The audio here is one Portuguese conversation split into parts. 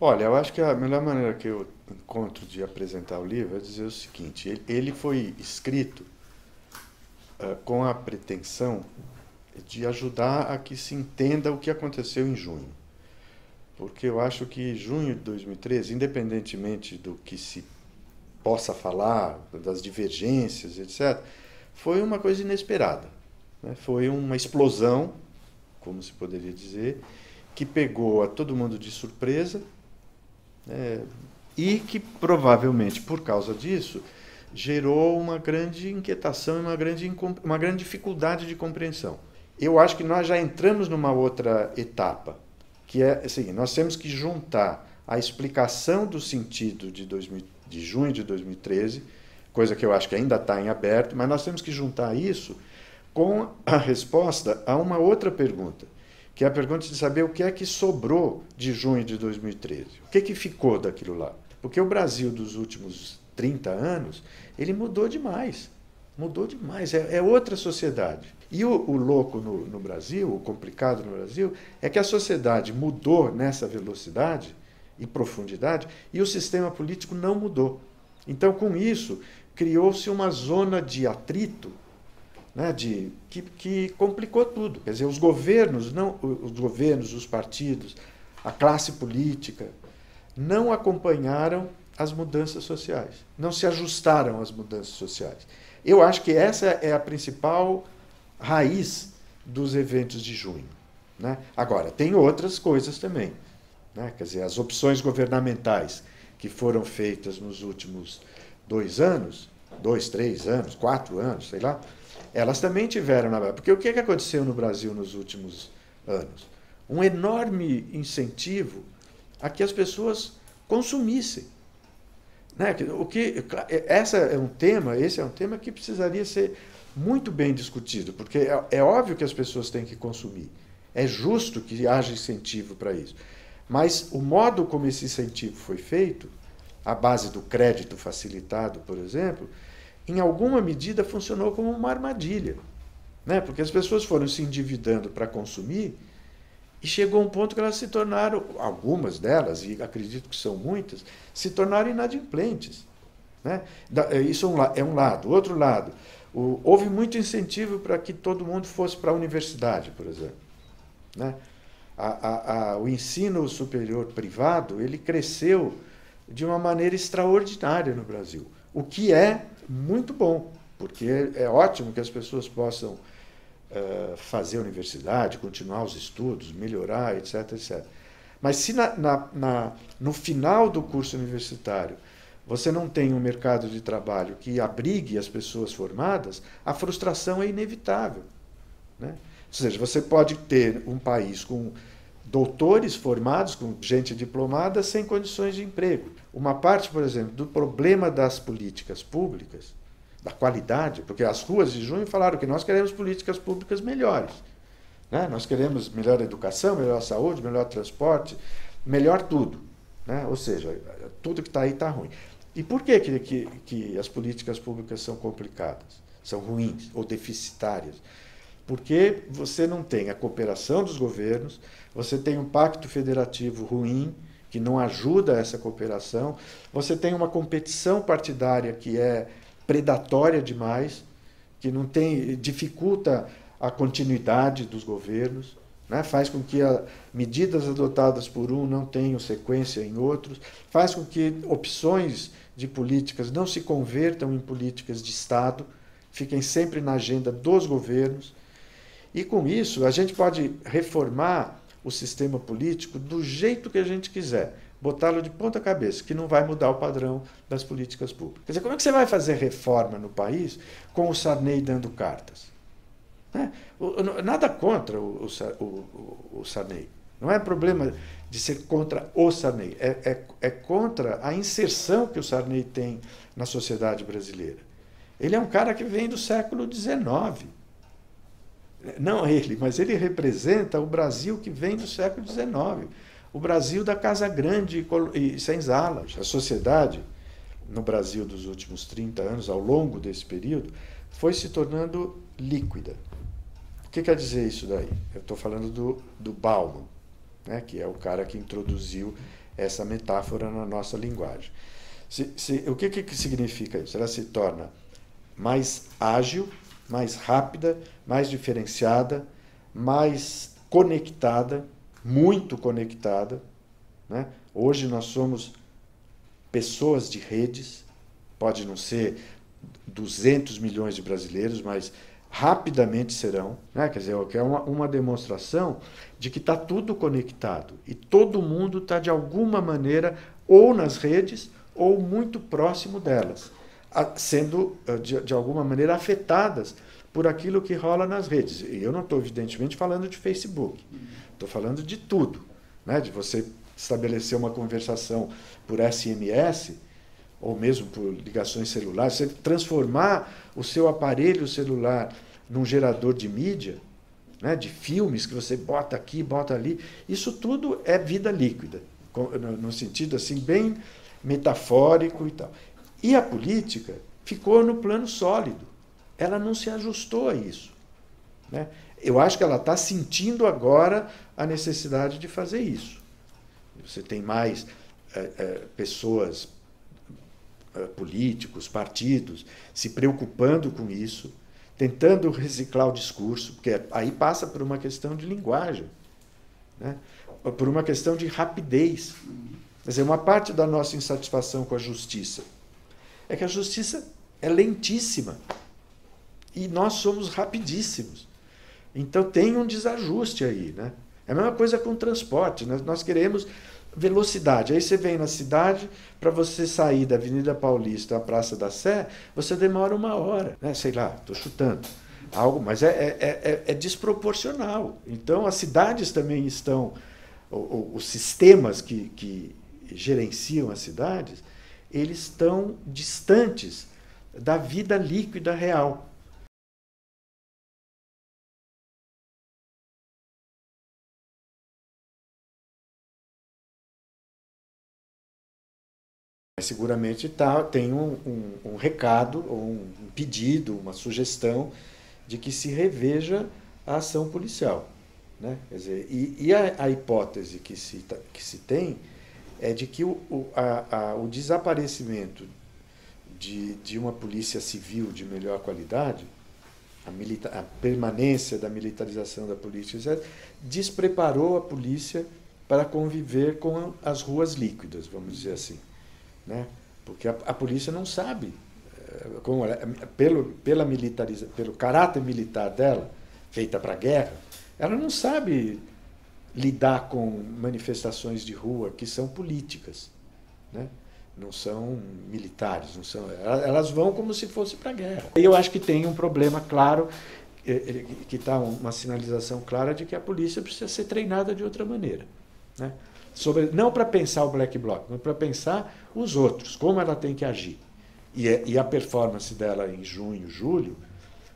Olha, eu acho que a melhor maneira que eu encontro de apresentar o livro é dizer o seguinte: ele foi escrito com a pretensão de ajudar a que se entenda o que aconteceu em junho. Porque eu acho que junho de 2013, independentemente do que se possa falar, das divergências, etc., foi uma coisa inesperada. Né? Foi uma explosão, como se poderia dizer, que pegou a todo mundo de surpresa, e que provavelmente, por causa disso, gerou uma grande inquietação e uma grande dificuldade de compreensão. Eu acho que nós já entramos numa outra etapa, que é assim, nós temos que juntar a explicação do sentido de junho de 2013, coisa que eu acho que ainda está em aberto, mas nós temos que juntar isso com a resposta a uma outra pergunta, que é a pergunta de saber o que é que sobrou de junho de 2013. O que é que ficou daquilo lá? Porque o Brasil dos últimos 30 anos, ele mudou demais. Mudou demais. É outra sociedade. E o louco no Brasil, o complicado no Brasil, é que a sociedade mudou nessa velocidade e profundidade e o sistema político não mudou. Então, com isso, criou-se uma zona de atrito, né, que complicou tudo. Quer dizer, os governos, os partidos, a classe política, não acompanharam as mudanças sociais, não se ajustaram às mudanças sociais. Eu acho que essa é a principal raiz dos eventos de junho. Né? Agora, tem outras coisas também. Né? Quer dizer, as opções governamentais que foram feitas nos últimos 2 anos, 3 anos, 4 anos, sei lá, elas também tiveram na base. Porque o que aconteceu no Brasil nos últimos anos? Um enorme incentivo a que as pessoas consumissem. Né? Esse é um tema que precisaria ser muito bem discutido, porque é óbvio que as pessoas têm que consumir. É justo que haja incentivo para isso. Mas o modo como esse incentivo foi feito, a base do crédito facilitado, por exemplo, em alguma medida funcionou como uma armadilha. Né? Porque as pessoas foram se endividando para consumir e chegou um ponto que elas se tornaram, algumas delas, e acredito que são muitas, se tornaram inadimplentes. Né? Isso é um lado. Outro lado, houve muito incentivo para que todo mundo fosse para a universidade, por exemplo. Né? O ensino superior privado ele cresceu de uma maneira extraordinária no Brasil, o que é muito bom, porque é ótimo que as pessoas possam fazer universidade, continuar os estudos, melhorar, etc, etc. Mas se no final do curso universitário você não tem um mercado de trabalho que abrigue as pessoas formadas, a frustração é inevitável. Né? Ou seja, você pode ter um país com doutores formados, com gente diplomada, sem condições de emprego. Uma parte, por exemplo, do problema das políticas públicas, da qualidade, porque as ruas de junho falaram que nós queremos políticas públicas melhores. Né? Nós queremos melhor educação, melhor saúde, melhor transporte, melhor tudo. Né? Ou seja, tudo que está aí está ruim. E por que as políticas públicas são complicadas, são ruins ou deficitárias? Porque você não tem a cooperação dos governos, você tem um pacto federativo ruim, que não ajuda essa cooperação, você tem uma competição partidária que é predatória demais, que não tem, dificulta a continuidade dos governos, né? Faz com que medidas adotadas por um não tenham sequência em outros, faz com que opções de políticas não se convertam em políticas de Estado, fiquem sempre na agenda dos governos. E com isso, a gente pode reformar o sistema político do jeito que a gente quiser, botá-lo de ponta cabeça, que não vai mudar o padrão das políticas públicas. Quer dizer, como é que você vai fazer reforma no país com o Sarney dando cartas? Né? Nada contra o Sarney. Não é problema de ser contra o Sarney, é contra a inserção que o Sarney tem na sociedade brasileira. Ele é um cara que vem do século XIX. Não ele, mas ele representa o Brasil que vem do século XIX. O Brasil da Casa Grande e Senzala. A sociedade no Brasil dos últimos 30 anos, ao longo desse período, foi se tornando líquida. O que quer dizer isso daí? Eu estou falando do Bauman, né, que é o cara que introduziu essa metáfora na nossa linguagem. O que significa isso? Ela se torna mais ágil, mais rápida, mais diferenciada, mais conectada, muito conectada, né? Hoje nós somos pessoas de redes, pode não ser 200 milhões de brasileiros, mas rapidamente serão, né? Quer dizer, é uma demonstração de que está tudo conectado e todo mundo está, de alguma maneira, ou nas redes ou muito próximo delas, sendo, de alguma maneira, afetadas por aquilo que rola nas redes. E eu não estou, evidentemente, falando de Facebook, estou falando de tudo, né? De você estabelecer uma conversação por SMS, ou mesmo por ligações celulares, você transformar o seu aparelho celular num gerador de mídia, né, de filmes que você bota aqui, bota ali, isso tudo é vida líquida, no sentido assim bem metafórico e tal. E a política ficou no plano sólido, ela não se ajustou a isso, né? Eu acho que ela está sentindo agora a necessidade de fazer isso. Você tem mais pessoas, políticos, partidos, se preocupando com isso, tentando reciclar o discurso, porque aí passa por uma questão de linguagem, né? Por uma questão de rapidez. Quer dizer, uma parte da nossa insatisfação com a justiça é que a justiça é lentíssima e nós somos rapidíssimos. Então tem um desajuste aí, né? É a mesma coisa com o transporte, né? Nós queremos velocidade. Aí você vem na cidade, para você sair da Avenida Paulista à Praça da Sé, você demora 1 hora, né? Sei lá, estou chutando algo, mas é desproporcional. Então as cidades também estão, os sistemas que gerenciam as cidades, eles estão distantes da vida líquida real. Seguramente tem um recado, ou um pedido, uma sugestão de que se reveja a ação policial, né? Quer dizer, a hipótese que se tem é de que o desaparecimento de uma polícia civil de melhor qualidade, a permanência da militarização da polícia, etc., despreparou a polícia para conviver com as ruas líquidas, vamos dizer assim, né? Porque a polícia não sabe, como pelo caráter militar dela, feita para a guerra, ela não sabe lidar com manifestações de rua que são políticas, né? Não são militares, não são, elas vão como se fosse para a guerra. E eu acho que tem um problema claro, que está uma sinalização clara de que a polícia precisa ser treinada de outra maneira, né? Não para pensar o black bloc, mas para pensar os outros, como ela tem que agir. E a performance dela em junho, julho,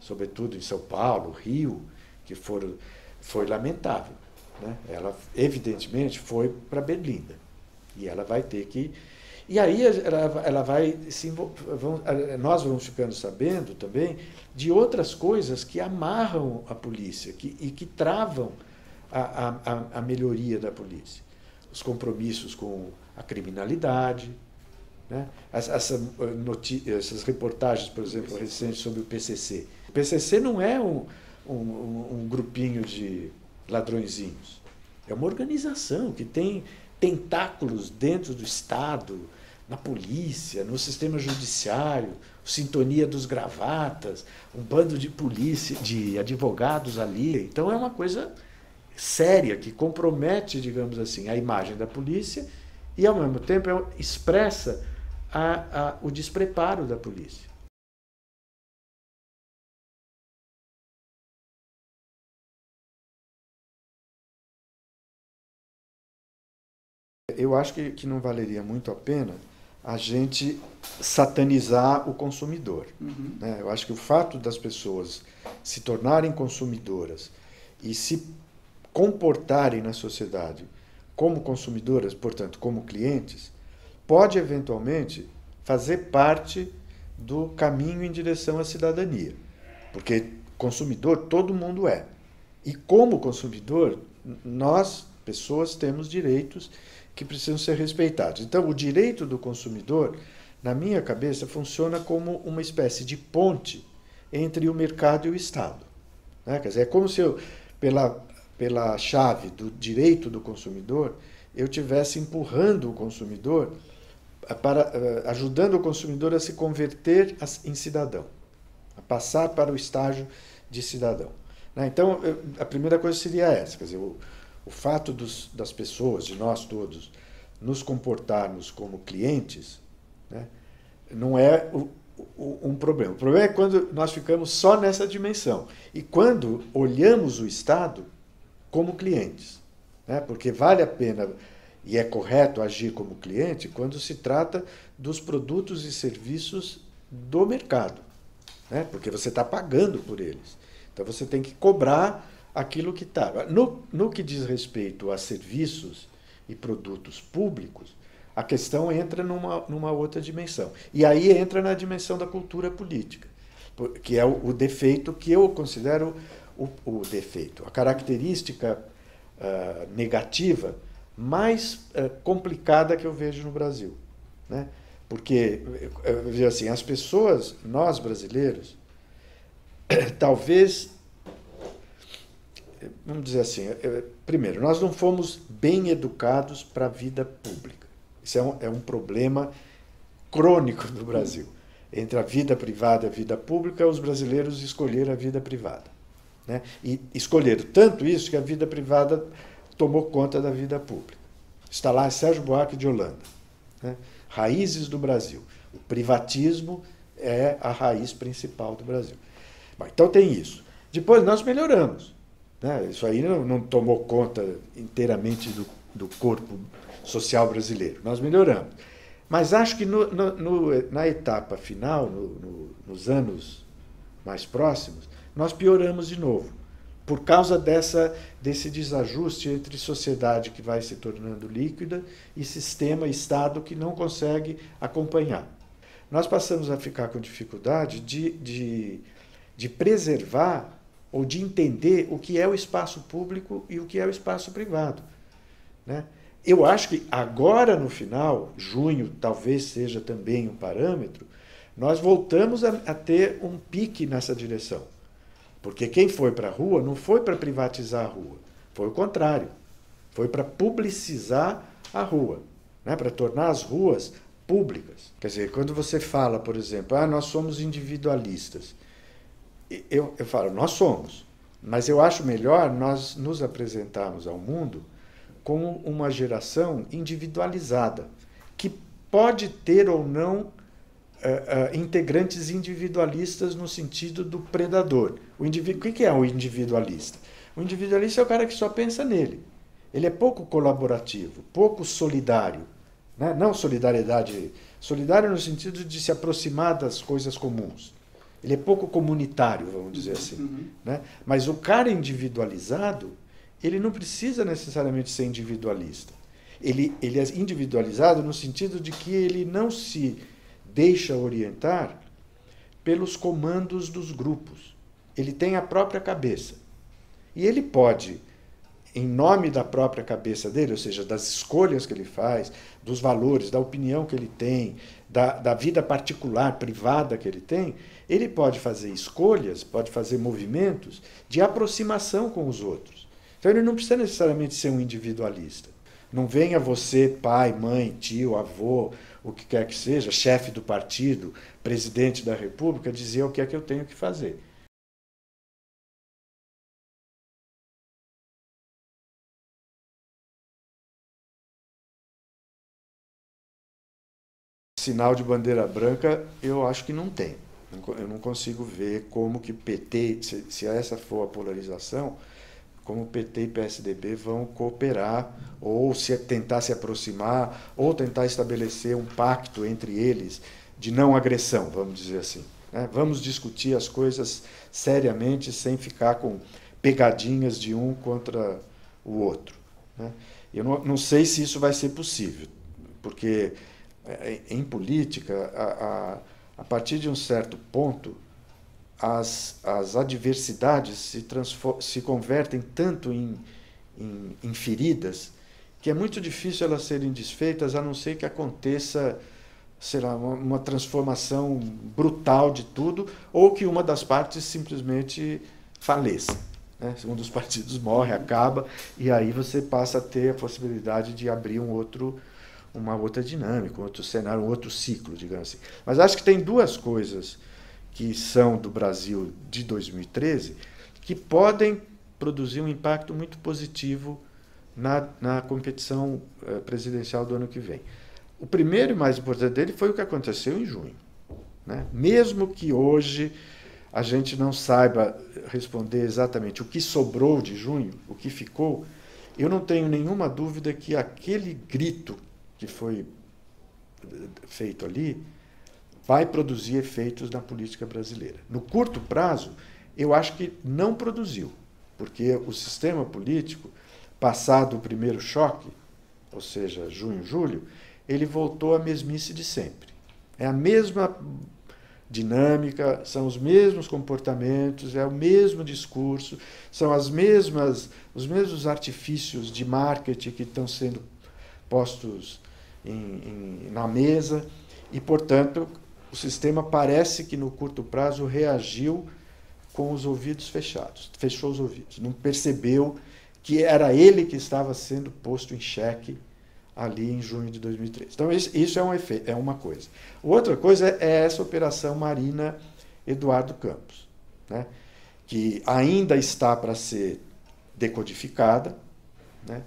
sobretudo em São Paulo, Rio, que foi lamentável, né? Ela, evidentemente, foi para Berlinda. E ela vai ter que... E aí ela vai nós vamos ficando sabendo também de outras coisas que amarram a polícia e que travam a melhoria da polícia. Os compromissos com a criminalidade, né? Essas reportagens, por exemplo, recentes sobre o PCC. O PCC não é um grupinho de ladrõezinhos. É uma organização que tem tentáculos dentro do Estado, na polícia, no sistema judiciário, sintonia dos gravatas, um bando de polícia, de advogados ali. Então é uma coisa séria, que compromete, digamos assim, a imagem da polícia e, ao mesmo tempo, expressa o despreparo da polícia. Eu acho que não valeria muito a pena a gente satanizar o consumidor, né? Eu acho que o fato das pessoas se tornarem consumidoras e se comportarem na sociedade como consumidoras, portanto, como clientes, pode eventualmente fazer parte do caminho em direção à cidadania. Porque consumidor todo mundo é. E como consumidor, nós, pessoas, temos direitos que precisam ser respeitados. Então, o direito do consumidor, na minha cabeça, funciona como uma espécie de ponte entre o mercado e o Estado. Né? Quer dizer, é como se eu, pela chave do direito do consumidor, eu estivesse empurrando o consumidor, ajudando o consumidor a se converter em cidadão, a passar para o estágio de cidadão. Né? Então, a primeira coisa seria essa, quer dizer, o fato das pessoas, de nós todos, nos comportarmos como clientes, né, não é um problema. O problema é quando nós ficamos só nessa dimensão. E quando olhamos o Estado como clientes. Né, porque vale a pena e é correto agir como cliente quando se trata dos produtos e serviços do mercado. Né, porque você está pagando por eles. Então você tem que cobrar aquilo que está. No que diz respeito a serviços e produtos públicos, a questão entra numa outra dimensão. E aí entra na dimensão da cultura política, que é o defeito que eu considero o defeito, a característica negativa mais complicada que eu vejo no Brasil. Né? Porque, assim, as pessoas, nós brasileiros, talvez, vamos dizer assim, primeiro, nós não fomos bem educados para a vida pública. Isso é um problema crônico do Brasil. Entre a vida privada e a vida pública, os brasileiros escolheram a vida privada. Né? E escolheram tanto isso que a vida privada tomou conta da vida pública. Está lá Sérgio Buarque de Holanda. Né? Raízes do Brasil. O privatismo é a raiz principal do Brasil. Bom, então tem isso. Depois nós melhoramos. Né? Isso aí não tomou conta inteiramente do corpo social brasileiro. Nós melhoramos. Mas acho que na etapa final, nos anos mais próximos, nós pioramos de novo, por causa desse desajuste entre sociedade que vai se tornando líquida e sistema, Estado que não consegue acompanhar. Nós passamos a ficar com dificuldade de preservar ou de entender o que é o espaço público e o que é o espaço privado. Né? Eu acho que agora, no final, junho talvez seja também um parâmetro, nós voltamos a ter um pique nessa direção. Porque quem foi para a rua não foi para privatizar a rua, foi o contrário. Foi para publicizar a rua, né? Para tornar as ruas públicas. Quer dizer, quando você fala, por exemplo, nós somos individualistas, eu falo, nós somos, mas eu acho melhor nós nos apresentarmos ao mundo como uma geração individualizada, que pode ter ou não integrantes individualistas no sentido do predador. O que é o individualista? O individualista é o cara que só pensa nele. Ele é pouco colaborativo, pouco solidário. Né? Não solidariedade, solidário no sentido de se aproximar das coisas comuns. Ele é pouco comunitário, vamos dizer assim. Uhum. Né? Mas o cara individualizado, ele não precisa necessariamente ser individualista. Ele é individualizado no sentido de que ele não se deixa orientar pelos comandos dos grupos. Ele tem a própria cabeça. E ele pode, em nome da própria cabeça dele, ou seja, das escolhas que ele faz, dos valores, da opinião que ele tem, da vida particular, privada que ele tem, ele pode fazer escolhas, pode fazer movimentos de aproximação com os outros. Então ele não precisa necessariamente ser um individualista. Não venha você, pai, mãe, tio, avô, o que quer que seja, chefe do partido, presidente da República, dizer o que é que eu tenho que fazer. Sinal de bandeira branca, eu acho que não tem. Eu não consigo ver como que PT, se essa for a polarização, como PT e PSDB vão cooperar, ou tentar se aproximar, ou tentar estabelecer um pacto entre eles de não agressão, vamos dizer assim. Né? Vamos discutir as coisas seriamente, sem ficar com pegadinhas de um contra o outro. Né? Eu não sei se isso vai ser possível, porque em política, a partir de um certo ponto, as adversidades se convertem tanto em feridas que é muito difícil elas serem desfeitas, a não ser que aconteça, sei lá, uma transformação brutal de tudo, ou que uma das partes simplesmente faleça. Né? Um dos partidos morre, acaba, e aí você passa a ter a possibilidade de abrir uma outra dinâmica, um outro cenário, um outro ciclo, digamos assim. Mas acho que tem duas coisas que são do Brasil de 2013 que podem produzir um impacto muito positivo na competição presidencial do ano que vem. O primeiro e mais importante dele foi o que aconteceu em junho. Né? Mesmo que hoje a gente não saiba responder exatamente o que sobrou de junho, o que ficou, eu não tenho nenhuma dúvida que aquele grito que foi feito ali vai produzir efeitos na política brasileira. No curto prazo, eu acho que não produziu, porque o sistema político, passado o primeiro choque, ou seja, junho, julho, ele voltou à mesmice de sempre. É a mesma dinâmica, são os mesmos comportamentos, é o mesmo discurso, são os mesmos artifícios de marketing que estão sendo postos na mesa e, portanto, o sistema parece que no curto prazo reagiu com os ouvidos fechados, fechou os ouvidos, não percebeu que era ele que estava sendo posto em xeque ali em junho de 2013. Então, isso é um efeito, é uma coisa. Outra coisa é essa operação Marina Eduardo Campos, né, que ainda está para ser decodificada, né.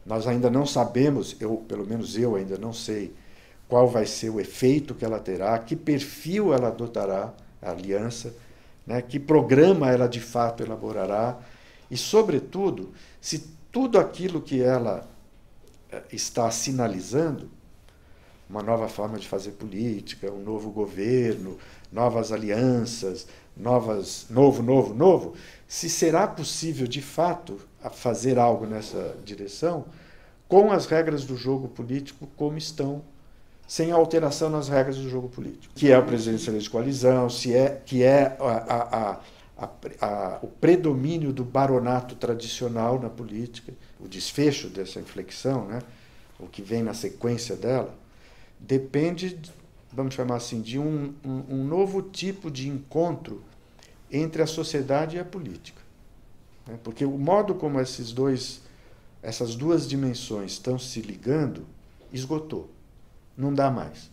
Nós ainda não sabemos, pelo menos eu ainda não sei qual vai ser o efeito que ela terá, que perfil ela adotará, a aliança, né, que programa ela de fato elaborará e, sobretudo, se tudo aquilo que ela está sinalizando, uma nova forma de fazer política, um novo governo, novas alianças, novo, se será possível, de fato, fazer algo nessa direção com as regras do jogo político como estão, sem alteração nas regras do jogo político, que é a presidência de coalizão, que é o predomínio do baronato tradicional na política, o desfecho dessa inflexão, né, o que vem na sequência dela, depende, vamos chamar assim, de um novo tipo de encontro entre a sociedade e a política. Né? Porque o modo como essas duas dimensões estão se ligando esgotou. Não dá mais.